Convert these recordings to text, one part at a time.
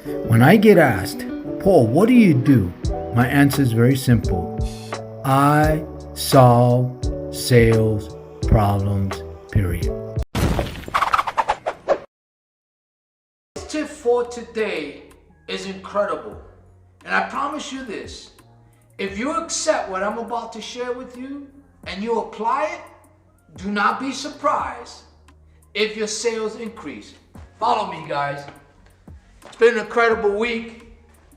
When I get asked, Paul, what do you do? My answer is very simple. I solve sales problems, period. This tip for today is incredible. And I promise you this, if you accept what I'm about to share with you and you apply it, do not be surprised if your sales increase. Follow me, guys. It's been an incredible week.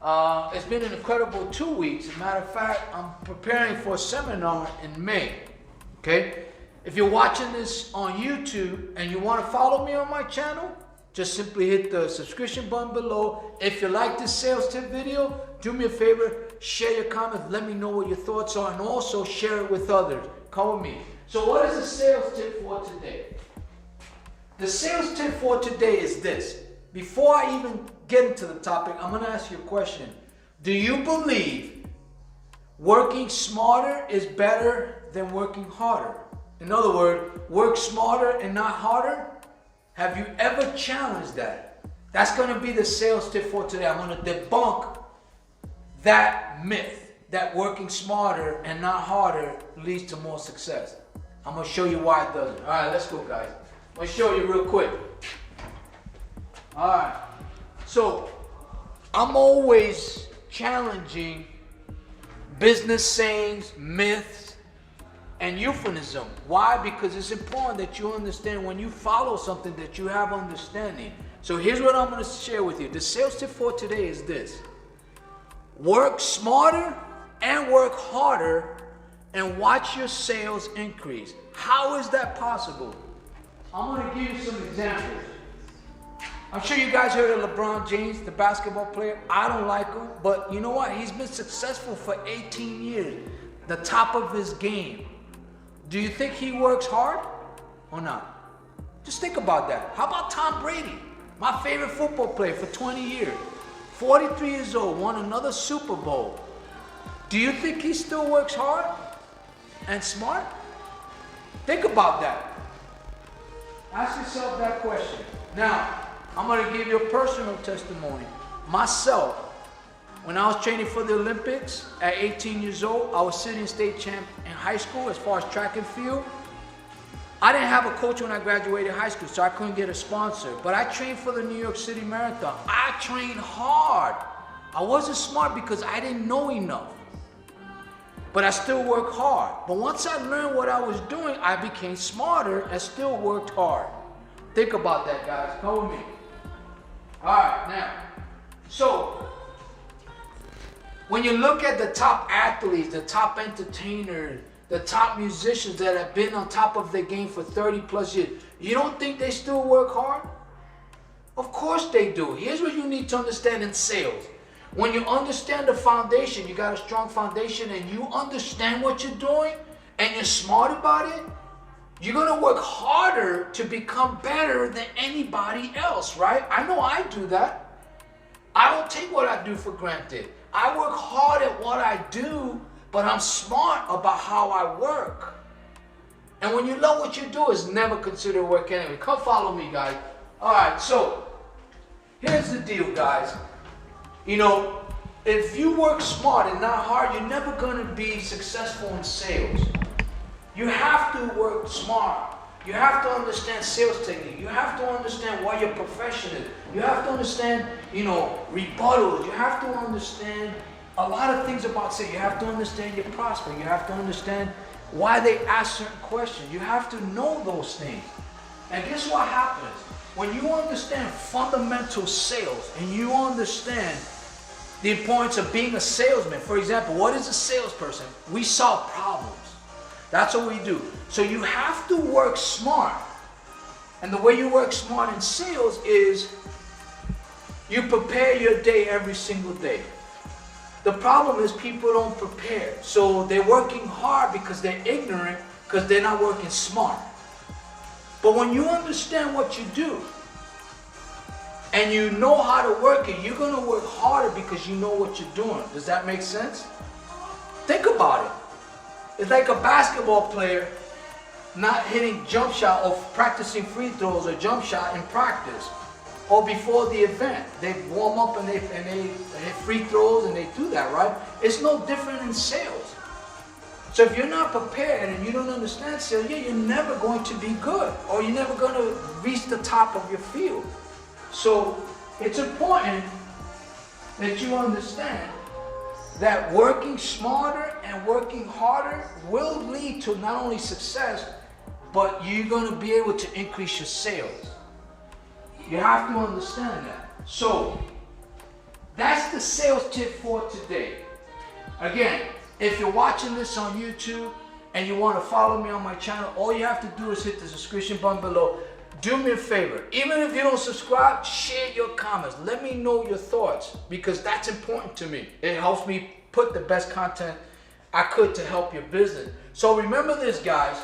It's been an incredible 2 weeks. As a matter of fact, I'm preparing for a seminar in May. Okay? If you're watching this on YouTube and you want to follow me on my channel, just simply hit the subscription button below. If you like this sales tip video, do me a favor, share your comments, let me know what your thoughts are, and also share it with others. Come with me. So what is the sales tip for today? The sales tip for today is this. Before I even get into the topic, I'm going to ask you a question. Do you believe working smarter is better than working harder? In other words, work smarter and not harder? Have you ever challenged that? That's going to be the sales tip for today. I'm going to debunk that myth that working smarter and not harder leads to more success. I'm going to show you why it doesn't. All right, let's go, guys. I'm going to show you real quick. All right. So, I'm always challenging business sayings, myths, and euphemism. Why? Because it's important that you understand when you follow something that you have understanding. So here's what I'm going to share with you. The sales tip for today is this. Work smarter and work harder and watch your sales increase. How is that possible? I'm going to give you some examples. I'm sure you guys heard of LeBron James, the basketball player. I don't like him, but you know what? He's been successful for 18 years, the top of his game. Do you think he works hard or not? Just think about that. How about Tom Brady, my favorite football player for 20 years, 43 years old, won another Super Bowl. Do you think he still works hard and smart? Think about that. Ask yourself that question. Now, I'm going to give you a personal testimony. Myself, when I was training for the Olympics at 18 years old, I was sitting state champ in high school as far as track and field. I didn't have a coach when I graduated high school, so I couldn't get a sponsor. But I trained for the New York City Marathon. I trained hard. I wasn't smart because I didn't know enough. But I still worked hard. But once I learned what I was doing, I became smarter and still worked hard. Think about that, guys. Come with me. All right, now, so when you look at the top athletes, the top entertainers, the top musicians that have been on top of their game for 30 plus years, you don't think they still work hard? Of course they do. Here's what you need to understand in sales. When you understand the foundation, you got a strong foundation and you understand what you're doing and you're smart about it, you're going to work harder to become better than anybody else, right? I know I do that. I don't take what I do for granted. I work hard at what I do, but I'm smart about how I work. And when you love what you do, it's never considered work anyway. Come follow me, guys. All right, so here's the deal, guys. You know, if you work smart and not hard, you're never going to be successful in sales. You have to work smart. You have to understand sales technique. You have to understand what your profession is. You have to understand, rebuttals. You have to understand a lot of things about sales. You have to understand your prospect. You have to understand why they ask certain questions. You have to know those things. And guess what happens? When you understand fundamental sales and you understand the importance of being a salesman. For example, what is a salesperson? We solve problems. That's what we do. So you have to work smart. And the way you work smart in sales is you prepare your day every single day. The problem is people don't prepare. So they're working hard because they're ignorant, because they're not working smart. But when you understand what you do and you know how to work it, you're going to work harder because you know what you're doing. Does that make sense? Think about it. It's like a basketball player not hitting jump shot or practicing free throws or jump shot in practice. or before the event. They warm up and they hit free throws and they do that, right? It's no different in sales. So if you're not prepared and you don't understand sales, you're never going to be good, or you're never going to reach the top of your field. So it's important that you understand that working smarter and working harder will lead to not only success, but you're going to be able to increase your sales. You have to understand that. So that's the sales tip for today. Again, if you're watching this on YouTube and you want to follow me on my channel, all you have to do is hit the subscription button below. Do me a favor, even if you don't subscribe, share your comments. Let me know your thoughts, because that's important to me. It helps me put the best content I could to help your business. So remember this, guys.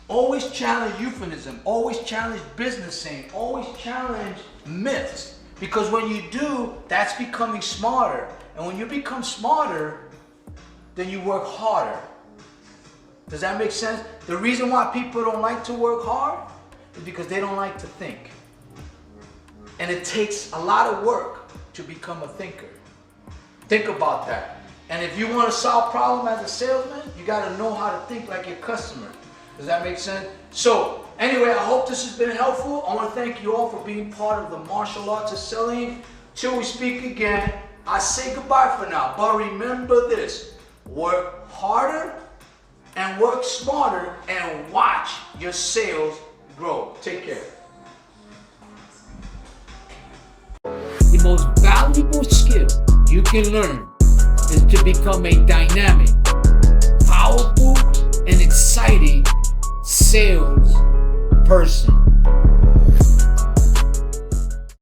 Always challenge euphemism. Always challenge business saying. Always challenge myths. Because when you do, that's becoming smarter. And when you become smarter, then you work harder. Does that make sense? The reason why people don't like to work hard is because they don't like to think. And it takes a lot of work to become a thinker. Think about that. And if you want to solve problems as a salesman, you got to know how to think like your customer. Does that make sense? So, anyway, I hope this has been helpful. I want to thank you all for being part of the martial arts of selling. Till we speak again, I say goodbye for now. But remember this: work harder and work smarter, and watch your sales grow. Take care. The most valuable skill you can learn is to become a dynamic, powerful, and exciting sales person.